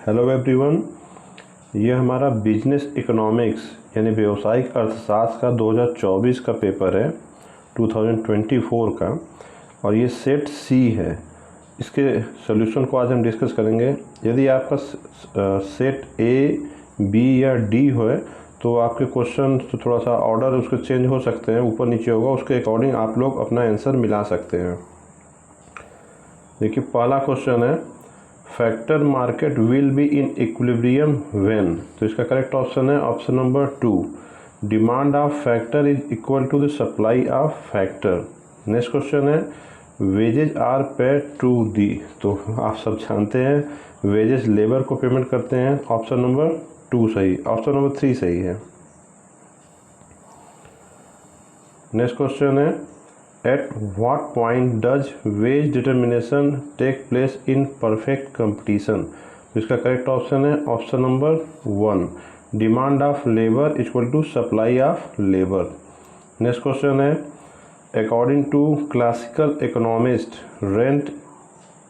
Hello everyone, ये हमारा business economics यानी व्यावसायिक अर्थशास्त्र का 2024 का पेपर है 2024 का, और ये सेट सी है। इसके सॉल्यूशन को आज हम डिस्कस करेंगे। यदि आपका सेट ए, बी या डी हो तो आपके क्वेश्चन तो थोड़ा सा ऑर्डर उसके चेंज हो सकते हैं, ऊपर नीचे होगा, उसके अकॉर्डिंग आप लोग अपना आंसर मिला सकते हैं। देखिए पहला क्वेश्चन है, factor market will be in equilibrium when. तो इसका करेक्ट ऑप्शन है option number 2, demand of factor is equal to the supply of factor. Next question है, wages are paid to the. तो आप सब जानते हैं वेजेस लेबर को पेमेंट करते हैं। ऑप्शन नंबर 2 सही, ऑप्शन नंबर 3 सही है। नेक्स्ट क्वेश्चन है, at what point does wage determination take place in perfect competition. इसका करेक्ट ऑप्शन है option number 1, demand of labour equal to supply of labour. Next question है, according to classical economist rent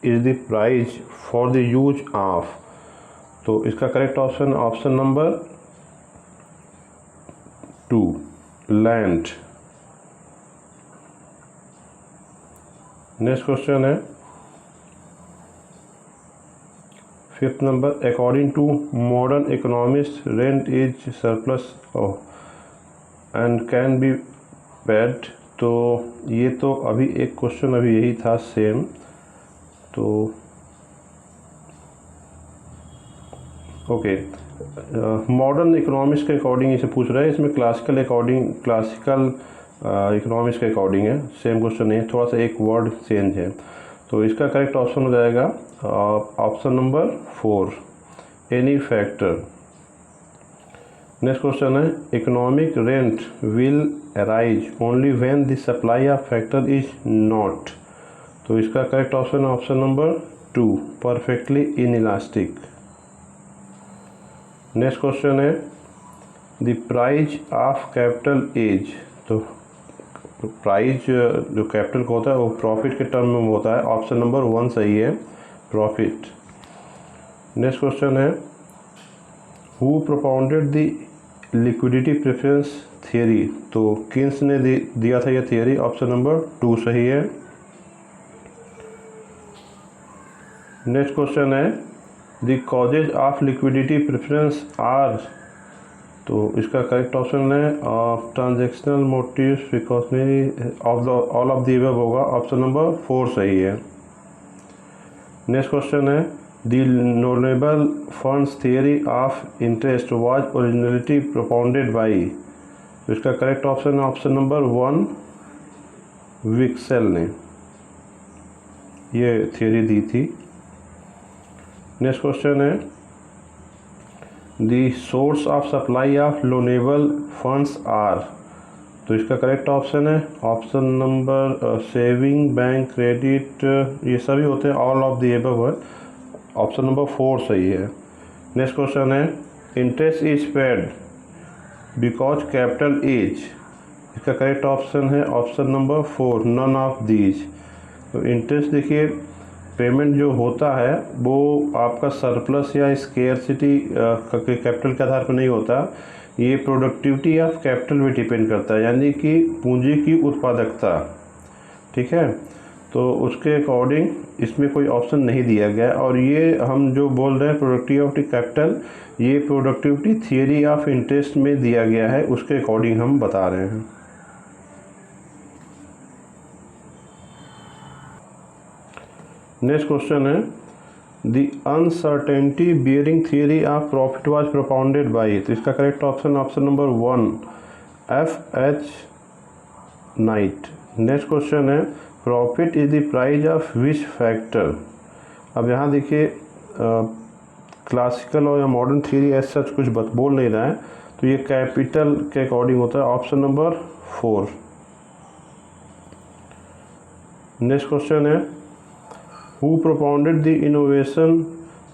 is the price for the use of. तो इसका correct option option number 2, land. Next question है 5th number, according to modern economist rent is surplus and can be paid. तो ये तो अभी एक question अभी यही था सेम। तो ओके, मॉडर्न इकोनॉमिक्स के अकॉर्डिंग इसे पूछ रहा है, इसमें क्लासिकल इकोनॉमिक्स के अकॉर्डिंग है। सेम क्वेश्चन है, थोड़ा सा एक वर्ड चेंज है। तो इसका करेक्ट ऑप्शन हो जाएगा option number 4, any factor. Next question है, economic rent will arise only when the supply of factor is not. तो इसका करेक्ट ऑप्शन है option number 2, perfectly inelastic. Next question है, the price of capital is. तो price जो capital को होता है वो प्रॉफिट के टर्म में होता है। ऑप्शन नंबर 1 सही है, प्रॉफिट। नेक्स्ट क्वेश्चन है, who propounded the liquidity preference theory. तो किन्स ने दिया था यह थियरी। ऑप्शन नंबर 2 सही है। नेक्स्ट क्वेश्चन है, the causes of liquidity preference are. तो इसका करेक्ट ऑप्शन है transactional motives precautionary all of the above होगा। ऑप्शन नंबर 4 सही है। नेक्स्ट क्वेश्चन है, the loanable funds theory of interest was originality propounded by. तो इसका करेक्ट ऑप्शन है ऑप्शन नंबर 1, विक्सेल ने ये थियरी दी थी। नेक्स्ट क्वेश्चन है, the source of supply of loanable funds are. तो इसका करेक्ट ऑप्शन है option number saving bank credit, ये सभी होते हैं ऑल ऑफ द अबव है। ऑप्शन नंबर 4 सही है। नेक्स्ट क्वेश्चन है, interest is paid because capital is. इसका करेक्ट ऑप्शन है option number 4, none of these. तो इंटरेस्ट देखिए पेमेंट जो होता है वो आपका सरप्लस या स्केर्सिटी कैपिटल के आधार पर नहीं होता, ये प्रोडक्टिविटी ऑफ कैपिटल पे डिपेंड करता है, यानी कि पूंजी की उत्पादकता। ठीक है, तो उसके अकॉर्डिंग इसमें कोई ऑप्शन नहीं दिया गया। और ये हम जो बोल रहे हैं प्रोडक्टिविटी कैपिटल, ये प्रोडक्टिविटी थियरी ऑफ इंटरेस्ट में दिया गया है, उसके अकॉर्डिंग हम बता रहे हैं। नेक्स्ट क्वेश्चन है, the uncertainty bearing theory of profit was propounded by. तो इसका correct option option number 1, F.H. Knight. Next question है, profit is the price of which factor. अब यहाँ देखिए क्लासिकल और या मॉडर्न थियरी एज सच कुछ बोल नहीं रहा है, तो ये कैपिटल के अकॉर्डिंग होता है। Option number 4। नेक्स्ट क्वेश्चन है, who propounded the innovation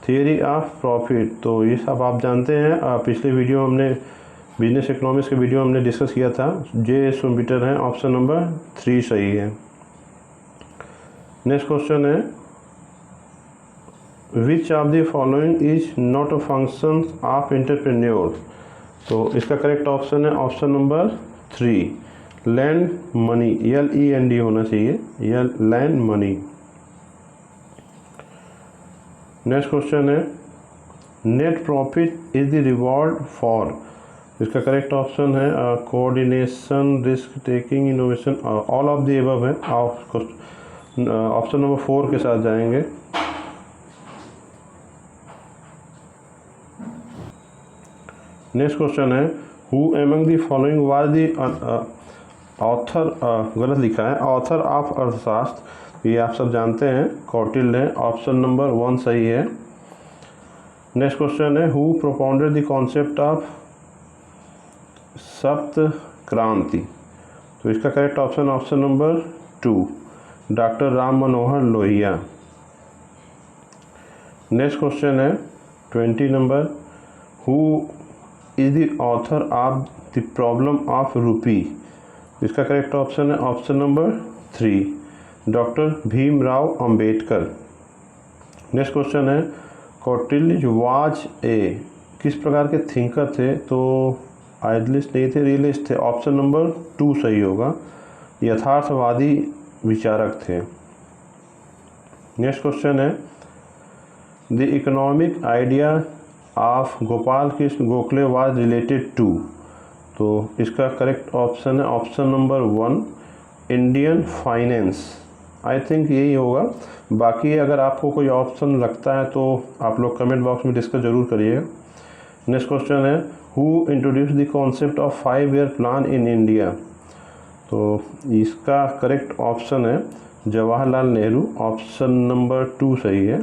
theory of profit. तो ये सब आप जानते हैं, पिछले वीडियो हमने बिजनेस इकोनॉमिक्स के वीडियो हमने डिस्कस किया था। जे शुम्पीटर हैं। ऑप्शन नंबर 3 सही है। नेक्स्ट क्वेश्चन है, which of the following is not a function of entrepreneur. तो इसका करेक्ट ऑप्शन है option number 3, land money, LEND होना चाहिए, लैंड मनी। नेक्स्ट क्वेश्चन है net profit is the reward for. इसका करेक्ट ऑप्शन है coordination, risk taking, innovation, all of the above है। Option number 4 के साथ जाएंगे। नेक्स्ट क्वेश्चन है who among the following was the author, गलत लिखा है, ऑथर ऑफ अर्थशास्त्र, ये आप सब जानते हैं, कौटिल्य है। ऑप्शन नंबर 1 सही है। नेक्स्ट क्वेश्चन है who propounded the concept of Sapt Kranti. तो इसका correct option option number 2, doctor Ram Manohar Lohia. Next question है 20 number who is the author of the problem of rupee. इसका करेक्ट ऑप्शन है option number 3, doctor Bhimrao Ambedkar. Next question है Kautilya was a, किस प्रकार के thinker थे। तो आइडियलिस्ट नहीं थे, रियलिस्ट थे। ऑप्शन नंबर 2 सही होगा, यथार्थवादी विचारक थे। नेक्स्ट क्वेश्चन है the economic idea of Gopal Krishna Gokhale was related to. तो इसका करेक्ट ऑप्शन है option number 1, Indian finance. I think यही होगा। बाकी अगर आपको कोई ऑप्शन लगता है तो आप लोग कमेंट बॉक्स में डिस्कस जरूर करिएगा। नेक्स्ट क्वेश्चन है who introduce the concept of 5-year plan in India. तो इसका करेक्ट ऑप्शन है जवाहरलाल नेहरू। ऑप्शन नंबर 2 सही है।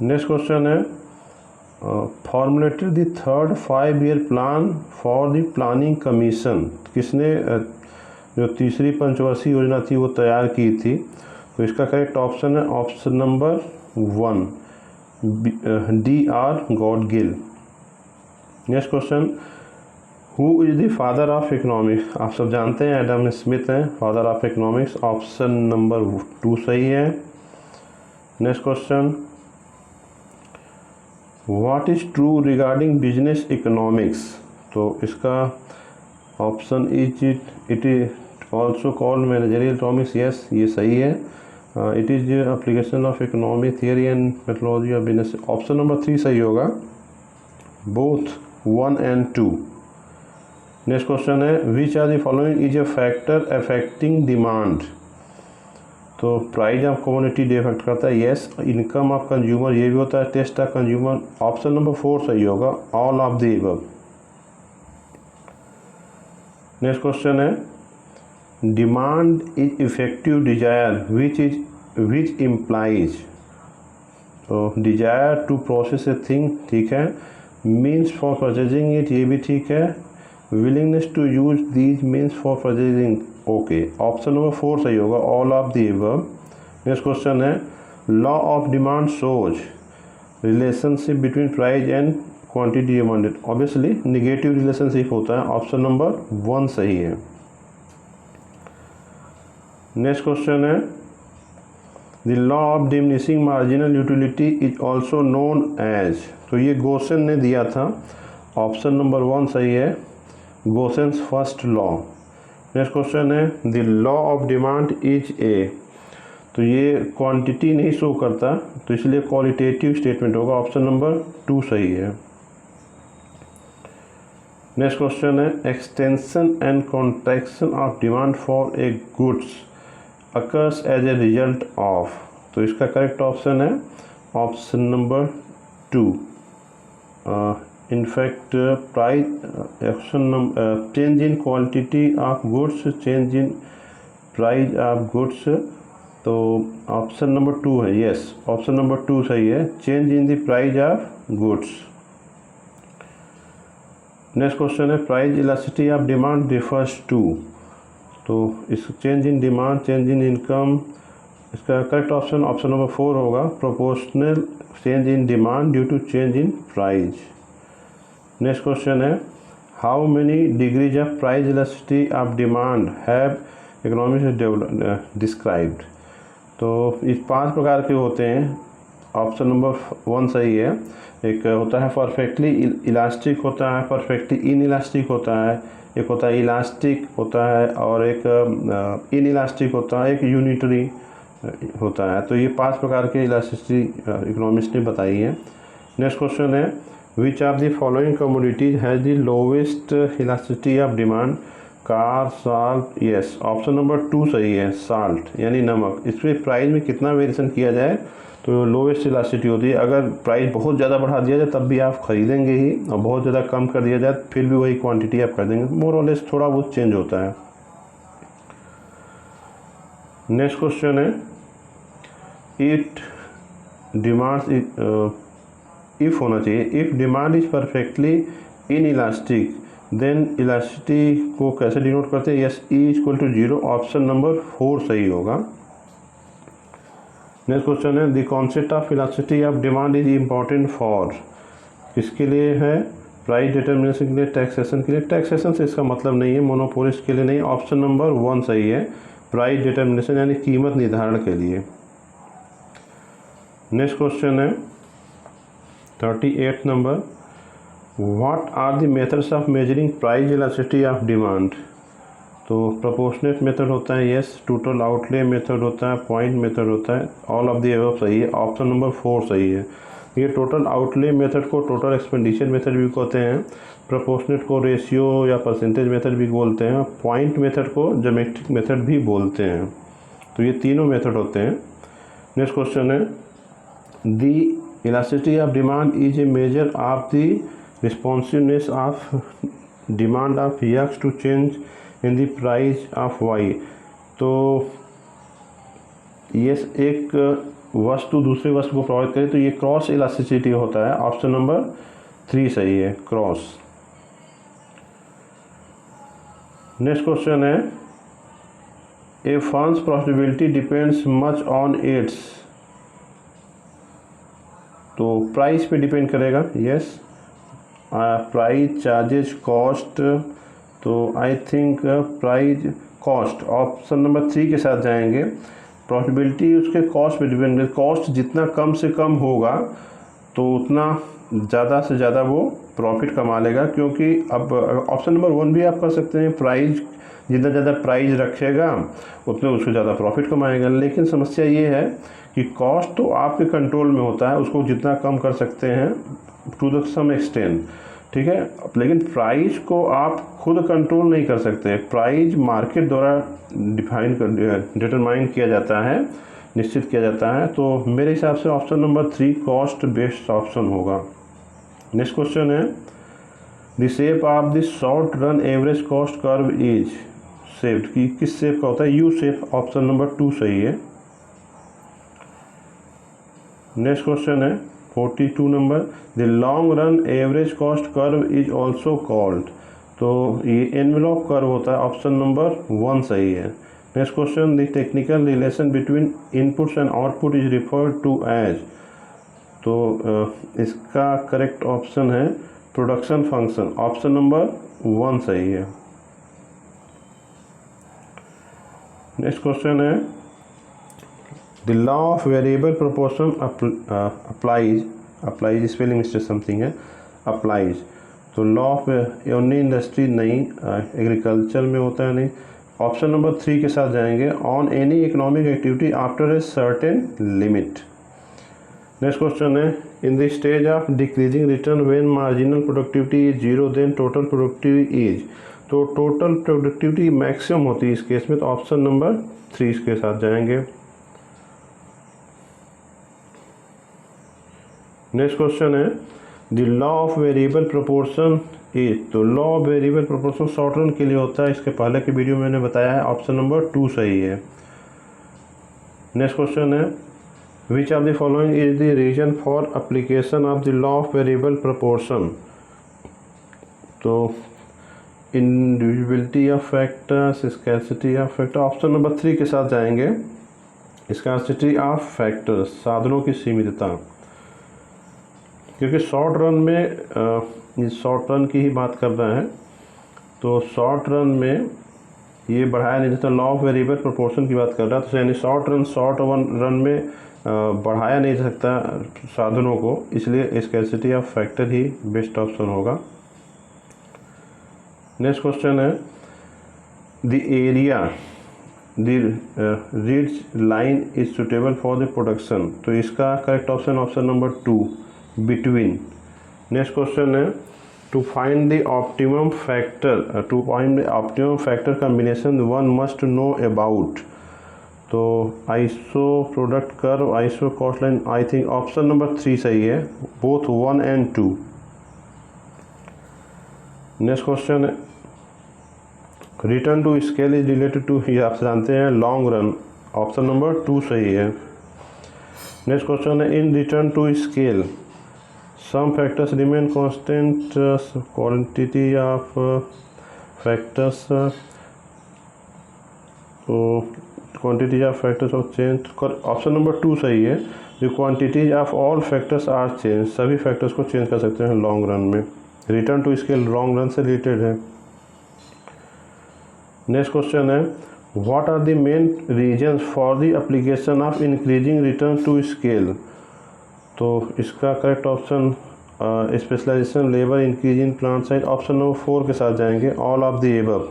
नेक्स्ट क्वेश्चन है formulated the third 5-year plan for the planning commission. किसने जो तीसरी पंचवर्षीय योजना थी वो तैयार की थी। तो इसका करेक्ट ऑप्शन है option number 1, DR Gadgil. Next question who is the father of economics. आप सब जानते हैं एडम स्मिथ हैं father of economics. Option number 2 सही है। Next question what is true regarding business economics. तो इसका option it is also called managerial economics. Yes, ये सही है। It is application of economic theory and methodology of business. Option number 3 सही होगा, both 1 and 2। Next question है which are the following is a factor affecting demand. तो price of commodity defect करता है। Yes, income of consumer ये भी होता है, taste of consumer. Option number 4 सही होगा, all of the above. Next question है demand is effective desire which implies. तो desire to process a thing ठीक है, मीन्स फॉर परचेजिंग इट ये भी ठीक है, willingness to use these means for purchasing okay. Option number 4 सही होगा, all of the above. Next question है law of demand shows relationship between price and quantity demanded. Obviously negative relationship होता है। Option number 1 सही है। Next question है the law of diminishing marginal utility is also known as. तो ये Gaussian ने दिया था। ऑप्शन नंबर 1 सही है, Gossen's first law. Next question है the law of demand is a. तो ये क्वांटिटी नहीं शो करता, तो इसलिए क्वालिटेटिव स्टेटमेंट होगा। ऑप्शन नंबर 2 सही है। नेक्स्ट क्वेश्चन है extension and contraction of demand for a goods occurs as a result of. तो इसका करेक्ट ऑप्शन है option number 2, in fact price action number change in quantity of goods, change in price of goods. तो option number 2 है। Yes, option number 2 सही है, change in the price of goods. Next question है price elasticity of demand refers to. तो इस change in demand, change in income, इसका correct option option number 4 होगा, proportional change in demand due to change in price. Next question है how many degrees of price elasticity of demand have economics described. तो इस 5 प्रकार के होते हैं। Option number 1 सही है। एक होता है परफेक्टली इलास्टिक होता है, परफेक्टली इन इलास्टिक होता है, एक होता है इलास्टिक होता है, और एक इन इलास्टिक होता है, एक यूनिटरी होता है। तो ये 5 प्रकार के इलास्टिसिटी इकोनॉमिस्ट ने बताई है। नेक्स्ट क्वेश्चन है, which of the following commodities has the lowest elasticity of demand? Car, salt, yes, option number 2 सही है, साल्ट यानी नमक। इस पर प्राइस में कितना वेरिएशन किया जाए तो लोवेस्ट इलास्टिसिटी होती है। अगर प्राइस बहुत ज़्यादा बढ़ा दिया जाए तब भी आप खरीदेंगे ही, और बहुत ज़्यादा कम कर दिया जाए फिर भी वही क्वांटिटी आप खरीदेंगे। मोर और लेस थोड़ा बहुत चेंज होता है। नेक्स्ट क्वेश्चन है, इट डिमांड्स इफ़ होना चाहिए, if demand is perfectly inelastic then elasticity को कैसे डिनोट करते हैं? Yes, E equal to 0, option number 4 सही होगा। नेक्स्ट क्वेश्चन है, the concept of elasticity of demand is important for? किसके लिए है? प्राइस डिटर्मिनेशन के लिए, टैक्सेशन के लिए। टैक्सेशन से इसका मतलब नहीं है, मोनोपोलिस्ट के लिए नहीं। ऑप्शन नंबर 1 सही है, प्राइस डिटर्मिनेशन यानी कीमत निर्धारण के लिए। नेक्स्ट क्वेश्चन है 38 number, what are the methods of measuring price elasticity of demand? तो प्रोपोर्शनेट मेथड होता है, यस, टोटल आउटले मेथड होता है, पॉइंट मेथड होता है, ऑल ऑफ द अबव सही है, ऑप्शन नंबर 4 सही है। ये टोटल आउटले मेथड को टोटल एक्सपेंडिचर मेथड भी कहते हैं, प्रोपोर्शनेट को रेशियो या परसेंटेज मेथड भी बोलते हैं, पॉइंट मेथड को ज्योमेट्रिक मेथड भी बोलते हैं। तो ये तीनों मेथड होते हैं। नेक्स्ट क्वेश्चन है, the elasticity of demand is a measure of the responsiveness of demand of X to change in the price of Y. तो ये एक वस्तु दूसरी वस्तु को प्रभावित करे तो ये क्रॉस इलास्टिसिटी होता है, ऑप्शन नंबर 3 सही है, क्रॉस। नेक्स्ट क्वेश्चन है, a firm's profitability depends much on its. तो प्राइस पे डिपेंड करेगा, यस, प्राइस, चार्जेस, कॉस्ट। तो I think price cost, option number 3 के साथ जाएंगे। प्रॉफिटेबिलिटी उसके कॉस्ट पे डिपेंड करेगी, कॉस्ट जितना कम से कम होगा तो उतना ज़्यादा से ज़्यादा वो प्रॉफिट कमा लेगा। क्योंकि अब ऑप्शन नंबर 1 भी आप कर सकते हैं, प्राइस जितना ज़्यादा प्राइस रखेगा उतने उससे ज़्यादा प्रॉफिट कमाएगा। लेकिन समस्या ये है कि कॉस्ट तो आपके कंट्रोल में होता है, उसको जितना कम कर सकते हैं टू द सम एक्सटेंट, ठीक है, लेकिन प्राइस को आप खुद कंट्रोल नहीं कर सकते। प्राइस मार्केट द्वारा डिटरमाइन किया जाता है, निश्चित किया जाता है। तो मेरे हिसाब से option number 3 cost based option होगा। नेक्स्ट क्वेश्चन है, the shape of the short run average cost curve is shaped, की किस शेप का होता है? यू शेप, ऑप्शन नंबर 2 सही है। नेक्स्ट क्वेश्चन है 42 number, the long run average cost curve is also called. तो ये एनवेलप कर्व होता है, ऑप्शन नंबर 1 सही है। Next question, the technical relation between inputs and output is referred to as. तो इसका करेक्ट ऑप्शन है प्रोडक्शन फंक्शन, ऑप्शन नंबर 1 सही है। नेक्स्ट क्वेश्चन है, the law of variable proportion applies spelling mistake something है, applies. तो law of only industry नहीं, agriculture में होता है नहीं। ऑप्शन नंबर 3 के साथ जाएंगे, on any economic activity after a certain limit. Next question है, in the stage of decreasing return when marginal productivity is 0 then total productivity is. तो टोटल प्रोडक्टिविटी मैक्सिमम होती है इस केस में, तो ऑप्शन नंबर 3 इसके साथ जाएंगे। नेक्स्ट क्वेश्चन है, the law of variable proportion is. तो law of variable proportion short run के लिए होता है, इसके पहले के वीडियो में मैंने बताया है, ऑप्शन नंबर 2 सही है। नेक्स्ट क्वेश्चन है, which of the following is the reason for application of the law of variable proportion. तो individuality of factors, scarcity of factor, option number 3 के साथ जाएंगे, स्कैर्सिटी ऑफ फैक्टर्स, साधनों की सीमितता। क्योंकि शॉर्ट रन में शॉर्ट रन की ही बात कर रहे हैं, तो शॉर्ट रन में ये बढ़ाया नहीं जाता, लॉ ऑफ वेरिएबल प्रोपोर्शन की बात कर रहा है, तो यानी शॉर्ट रन में बढ़ाया नहीं जा सकता साधनों को, इसलिए स्कैरसिटी ऑफ फैक्टर ही बेस्ट ऑप्शन होगा। नेक्स्ट क्वेश्चन है the area the ridge line is suitable for the production, तो इसका correct option number 2 between. Next question है to find the optimum factor combination one must know about, तो iso product curve, iso cost line, I think option number 3 सही है, both 1 and 2। Next question है return to scale is related to, ये आप जानते हैं, long run, option number 2 सही है। नेक्स्ट क्वेश्चन है in return to scale some factors remain constant, quantity of factors, quantity of factors of change, option number 2 सही है। The quantities of all factors are change, सभी factors को change कर सकते हैं लॉन्ग रन में। Return to scale long run से related है। नेक्स्ट क्वेश्चन है what are the main reasons for the application of increasing return to scale, तो इसका correct option specialisation, labour increase in plant size, option number 4 के साथ जाएंगे, all of the above.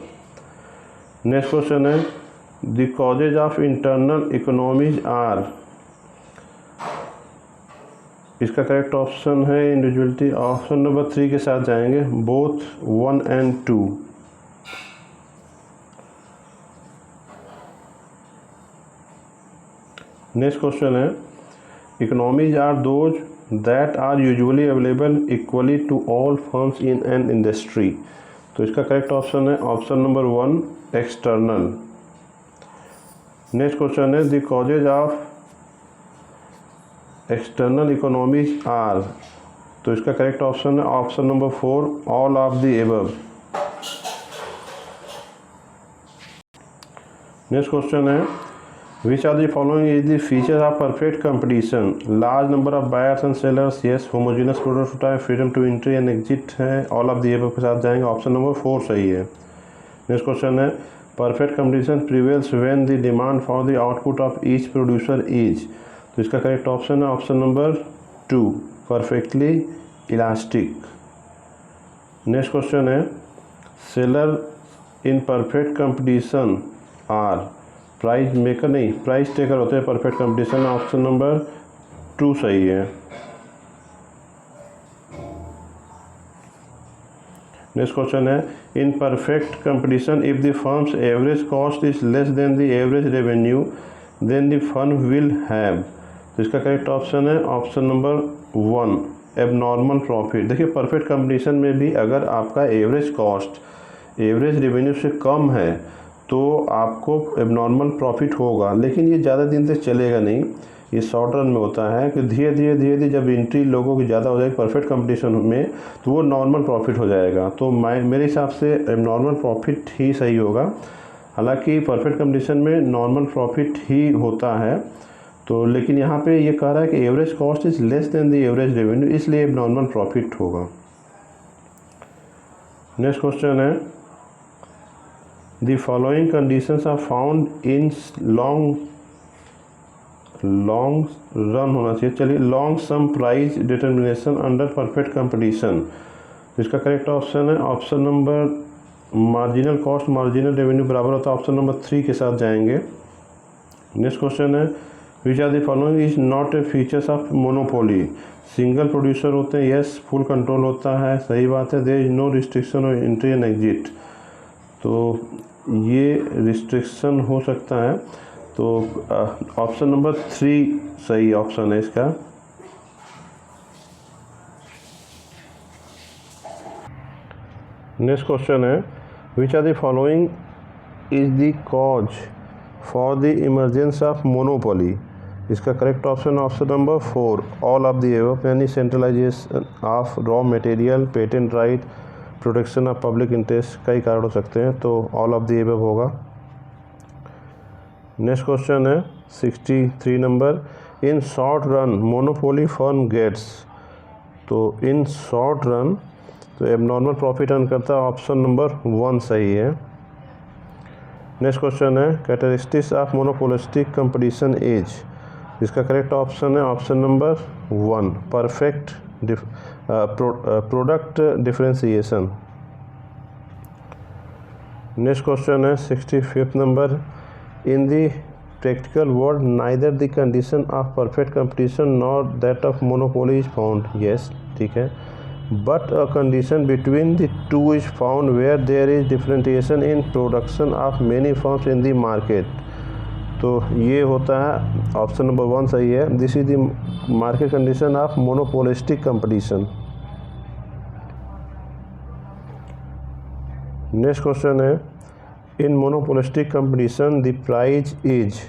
Next question है the causes of internal economies are, इसका correct option है individuality, option number 3 के साथ जाएंगे, बोथ 1 and 2। नेक्स्ट क्वेश्चन है economies are those that are usually available equally to all firms in an industry, तो इसका correct option है option number 1 external. Next question है the causes of external economies are, तो इसका correct option है option number 4 all of the above. Next question है which are the following is the feature of perfect competition, large number of buyers and sellers, yes, homogeneous product होता है, freedom to entry and exit है, all of the above के साथ जाएंगे, option number 4 सही है। Next question है perfect competition prevails when the demand for the output of each producer is, तो इसका करेक्ट ऑप्शन है option number 2 perfectly elastic. Next question है seller in perfect competition are price maker, नहीं, price taker होते हैं perfect competition, option number 2 सही है। Next question है in perfect competition if the firm's average cost is less than the average revenue then the firm will have, तो इसका correct option है option number 1 abnormal profit. देखिए perfect competition में भी अगर आपका एवरेज कॉस्ट एवरेज रेवेन्यू से कम है तो आपको एबनॉर्मल प्रॉफिट होगा, लेकिन ये ज़्यादा दिन तक चलेगा नहीं, ये शॉर्ट रन में होता है कि धीरे धीरे जब एंट्री लोगों की ज़्यादा हो जाएगी परफेक्ट कंपटीशन में तो वो नॉर्मल प्रॉफिट हो जाएगा, तो मेरे हिसाब से एबनॉर्मल प्रॉफिट ही सही होगा। हालांकि परफेक्ट कंपटीशन में नॉर्मल प्रॉफिट ही होता है, तो लेकिन यहाँ पे ये कह रहा है कि average cost is less than the average revenue, इसलिए एबनॉर्मल प्रॉफिट होगा। नेक्स्ट क्वेश्चन है the following conditions are found in long run होना चाहिए, चलिए long some price determination under perfect competition, इसका करेक्ट ऑप्शन है option number marginal cost marginal revenue बराबर होता है, ऑप्शन नंबर 3 के साथ जाएंगे। नेक्स्ट क्वेश्चन है which are the following is not a features of monopoly, single producer होते हैं, यस, फुल कंट्रोल होता है, सही बात है, there is no restriction of entry and exit, तो ये रिस्ट्रिक्शन हो सकता है, तो ऑप्शन नंबर 3 सही ऑप्शन है इसका। नेक्स्ट क्वेश्चन है which are the following is the cause for the emergence of monopoly, इसका correct option option number 4 all of the above, यानी centralisation of raw material, patent right, protection of public interest, कई कारण हो सकते हैं, तो all of the above होगा। Next question है 63 number in short run monopoly firm gets, तो इन शॉर्ट रन तो एबनॉर्मल प्रॉफिट अर्न करता है, ऑप्शन नंबर 1 सही है। नेक्स्ट क्वेश्चन है characteristics of monopolistic competition as. इसका करेक्ट ऑप्शन है option number 1 perfect product differentiation. Next question है 65th number in the practical world neither the condition of perfect competition nor that of monopoly is found. Yes, ठीक है, but a condition between the two is found where there is differentiation in production of many firms in the market. तो ये होता है option number 1 सही है। This is the market condition of monopolistic competition. Next question है in monopolistic competition the price is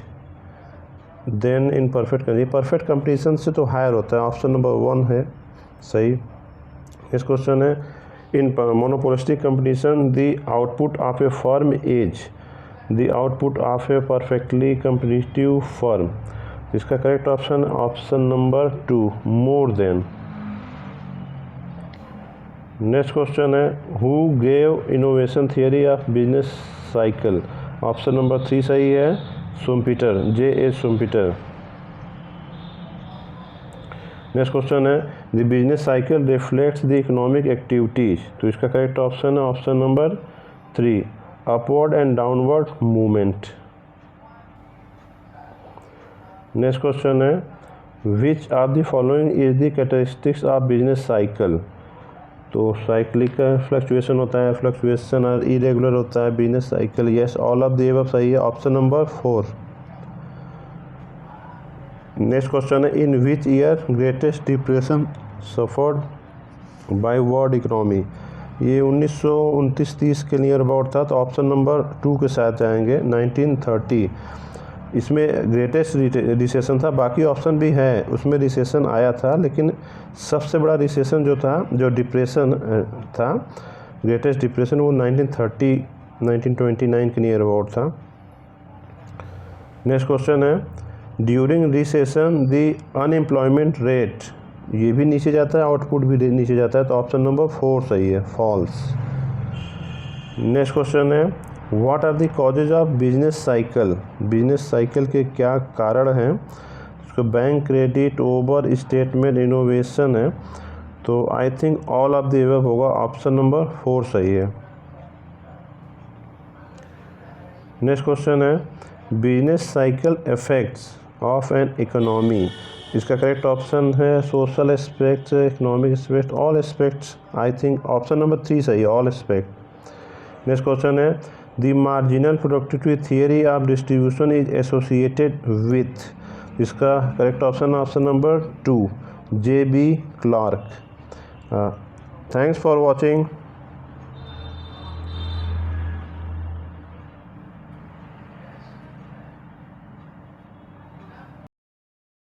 than in perfect condition. Perfect competition से तो higher होता है, ऑप्शन नंबर 1 है सही। नेक्स्ट क्वेश्चन है in monopolistic competition the output of a firm is the output of a perfectly competitive firm. इसका correct option option number 2 more than. Next question है who gave innovation theory of business cycle. Option number 3 सही है, Schumpeter, J.A. Schumpeter. Next question है the business cycle reflects the economic activities. तो इसका correct option है option number 3 upward and downward movement. Next question है which of the following is the characteristics of business cycle. तो cyclic fluctuation होता है, fluctuation और irregular होता है business cycle. Yes, all of the above सही है, ऑप्शन नंबर 4। नेक्स्ट क्वेश्चन है in which year greatest depression suffered by world economy. ये 1929-30 के नियर अबाउट था, तो ऑप्शन नंबर 2 के साथ जाएंगे 1930। इसमें ग्रेटेस्ट रिसेशन था, बाकी ऑप्शन भी है उसमें रिसेशन आया था, लेकिन सबसे बड़ा रिसेशन जो था, जो डिप्रेशन था, ग्रेटेस्ट डिप्रेशन, वो 1929 के नियर अबाउट था। नेक्स्ट क्वेश्चन है during recession the unemployment rate, ये भी नीचे जाता है, आउटपुट भी नीचे जाता है, तो ऑप्शन नंबर 4 सही है, फॉल्स। नेक्स्ट क्वेश्चन है what are the causes of business cycle. Business cycle के क्या कारण हैं। उसको bank credit over statement innovation है, तो I think all of the above होगा, ऑप्शन नंबर 4 सही है। नेक्स्ट क्वेश्चन है business cycle effects of an economy. इसका करेक्ट ऑप्शन है social aspects, economic aspect, all aspects. I think option number 3 सही है, ऑल एस्पेक्ट। नेक्स्ट क्वेश्चन है the marginal productivity theory of distribution is associated with. इसका correct option number 2 J.B. Clark. Thanks for watching.